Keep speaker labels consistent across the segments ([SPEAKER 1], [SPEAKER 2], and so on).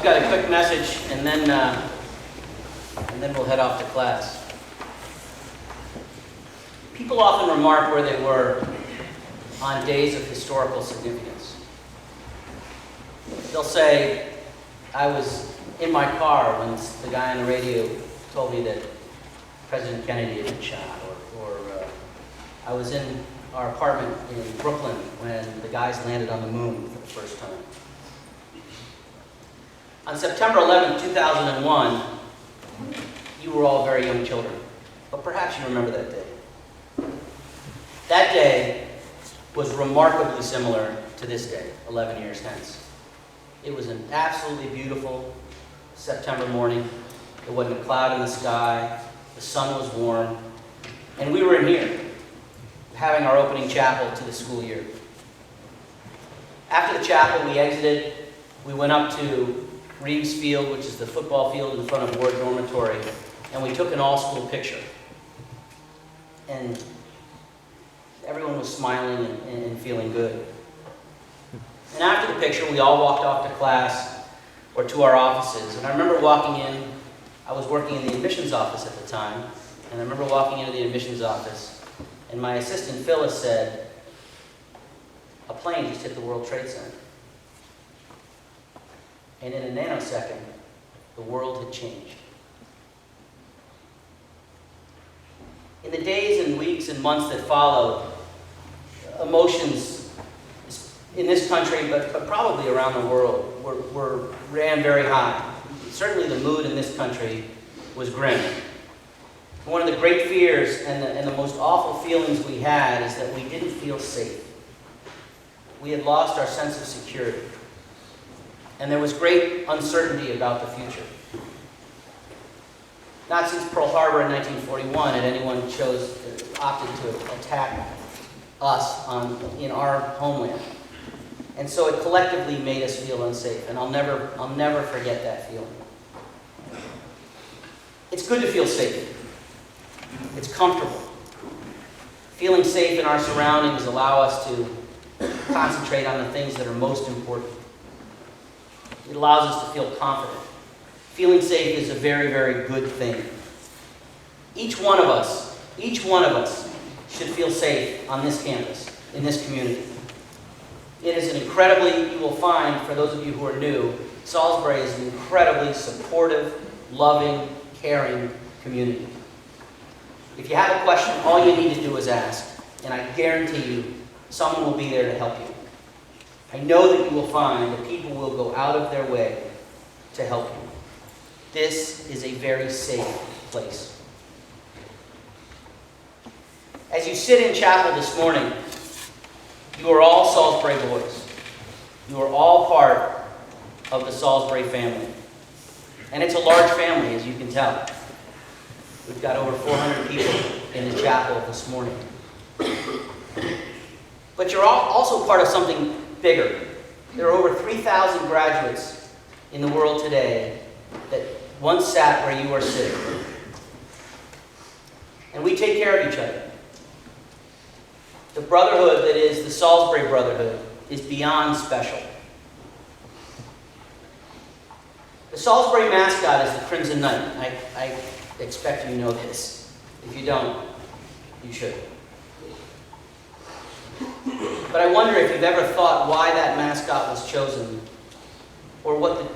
[SPEAKER 1] got a quick message, and then we'll head off to class. People often remark where they were on days of historical significance. They'll say, I was in my car when the guy on the radio told me that President Kennedy had been shot, or I was in our apartment in Brooklyn when the guys landed on the moon for the first time. On September 11, 2001, you were all very young children, but perhaps you remember that day. That day was remarkably similar to this day, 11 years hence. It was an absolutely beautiful September morning. There wasn't a cloud in the sky, the sun was warm, and we were in here, having our opening chapel to the school year. After the chapel, we exited. We went up to Reeves Field, which is the football field in front of Ward Dormitory, and we took an all-school picture. And everyone was smiling and feeling good. And after the picture, we all walked off to class or to our offices. And I remember walking in. I was working in the admissions office at the time, and I remember walking into the admissions office, and my assistant Phyllis said, "A plane just hit the World Trade Center." And in a nanosecond, the world had changed. In the days and weeks and months that followed, emotions in this country, but probably around the world, ran very high. Certainly the mood in this country was grim. One of the great fears and the most awful feelings we had is that we didn't feel safe. We had lost our sense of security. And there was great uncertainty about the future. Not since Pearl Harbor in 1941 had anyone opted to attack us in our homeland. And so it collectively made us feel unsafe, and I'll never forget that feeling. It's good to feel safe. It's comfortable. Feeling safe in our surroundings allow us to concentrate on the things that are most important. It allows us to feel confident. Feeling safe is a very, very good thing. Each one of us should feel safe on this campus, in this community. It is you will find, for those of you who are new, Salisbury is an incredibly supportive, loving, caring community. If you have a question, all you need to do is ask, and I guarantee you, someone will be there to help you. I know that you will find that people will go out of their way to help you. This is a very safe place. As you sit in chapel this morning, you are all Salisbury boys. You are all part of the Salisbury family. And it's a large family, as you can tell. We've got over 400 people in the chapel this morning. But you're all also part of something bigger. There are over 3,000 graduates in the world today that once sat where you are sitting. And we take care of each other. The brotherhood that is the Salisbury Brotherhood is beyond special. The Salisbury mascot is the Crimson Knight. I expect you know this. If you don't, you should. But I wonder if you've ever thought why that mascot was chosen, or what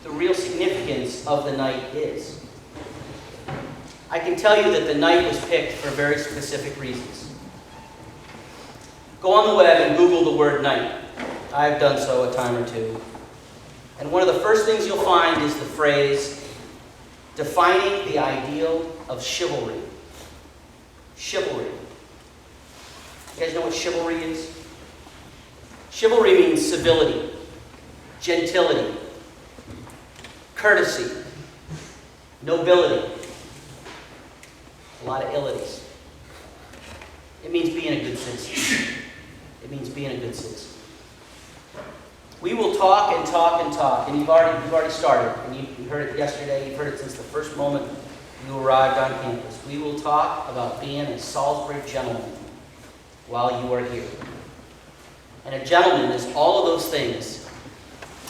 [SPEAKER 1] the real significance of the knight is. I can tell you that the knight was picked for very specific reasons. Go on the web and Google the word knight. I've done so a time or two. And one of the first things you'll find is the phrase, defining the ideal of chivalry. Chivalry. You guys know what chivalry is? Chivalry means civility, gentility, courtesy, nobility. A lot of illities. It means being a good citizen. It means being a good citizen. We will talk and talk and talk, and you've already started, and you heard it yesterday, you've heard it since the first moment you arrived on campus. We will talk about being a Salisbury gentleman while you are here. And a gentleman is all of those things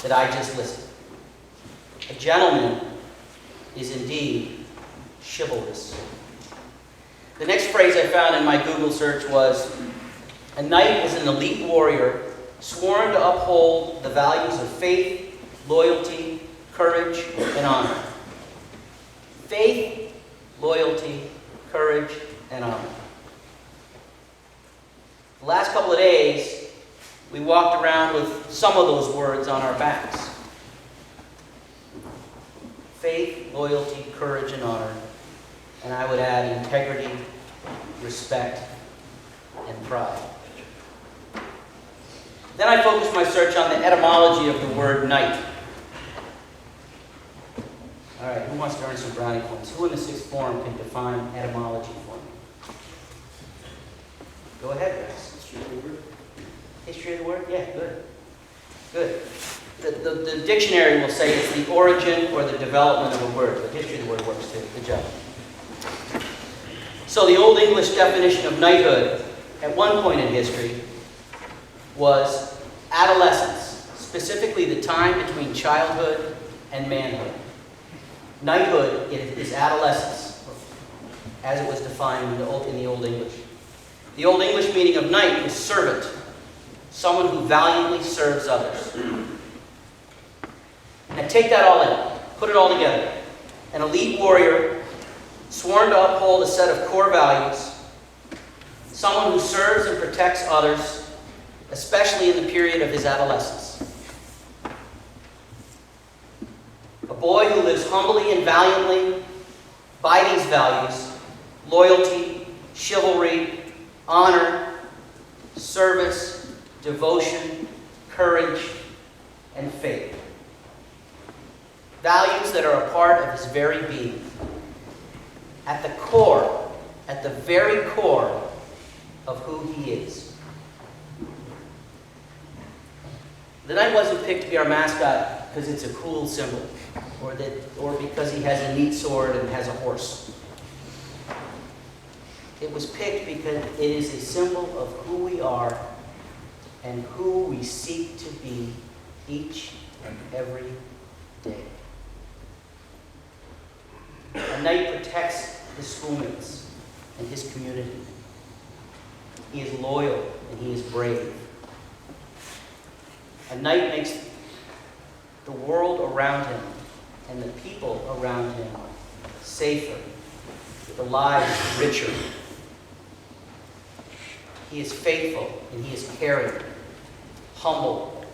[SPEAKER 1] that I just listed. A gentleman is indeed chivalrous. The next phrase I found in my Google search was, a knight is an elite warrior sworn to uphold the values of faith, loyalty, courage, and honor. Faith, loyalty, courage, and honor. The last couple of days, we walked around with some of those words on our backs. Faith, loyalty, courage, and honor. And I would add integrity, respect, and pride. Then I focused my search on the etymology of the word knight. All right, who wants to earn some brownie points? Who in the sixth form can define etymology for me? Go ahead, guys.
[SPEAKER 2] History of the word?
[SPEAKER 1] History of the word? Yeah, good. Good. The dictionary will say it's the origin or the development of a word, but history of the word works too. Good job. So the Old English definition of knighthood at one point in history was adolescence, specifically the time between childhood and manhood. Knighthood is adolescence, as it was defined in the Old English. The Old English meaning of knight was servant, someone who valiantly serves others. Now take that all in, put it all together. An elite warrior, sworn to uphold a set of core values, someone who serves and protects others, especially in the period of his adolescence. A boy who lives humbly and valiantly by these values: loyalty, chivalry, honor, service, devotion, courage, and faith. Values that are a part of his very being. At the core, at the very core of who he is. The knight wasn't picked to be our mascot because it's a cool symbol, or because he has a neat sword and has a horse. It was picked because it is a symbol of who we are and who we seek to be each and every day. A knight protects his schoolmates and his community. He is loyal and he is brave. A knight makes the world around him and the people around him safer, the lives richer. He is faithful and he is caring, humble,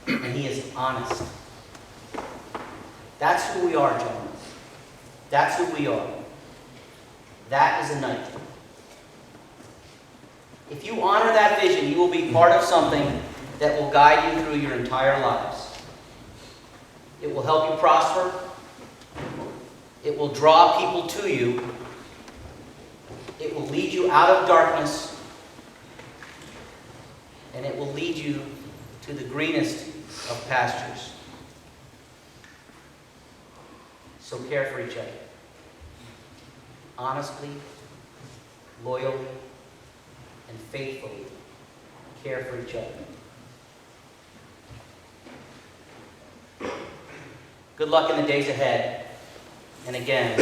[SPEAKER 1] and he is honest. That's who we are, gentlemen. That's who we are. That is a knight. If you honor that vision, you will be part of something that will guide you through your entire lives. It will help you prosper. It will draw people to you. It will lead you out of darkness. And it will lead you to the greenest of pastures. So care for each other. Honestly, loyally, and faithfully care for each other. Good luck in the days ahead. And again,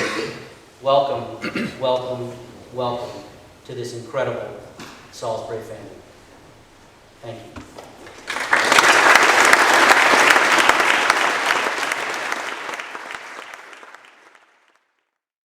[SPEAKER 1] welcome, welcome, welcome to this incredible Salisbury family. Thank you.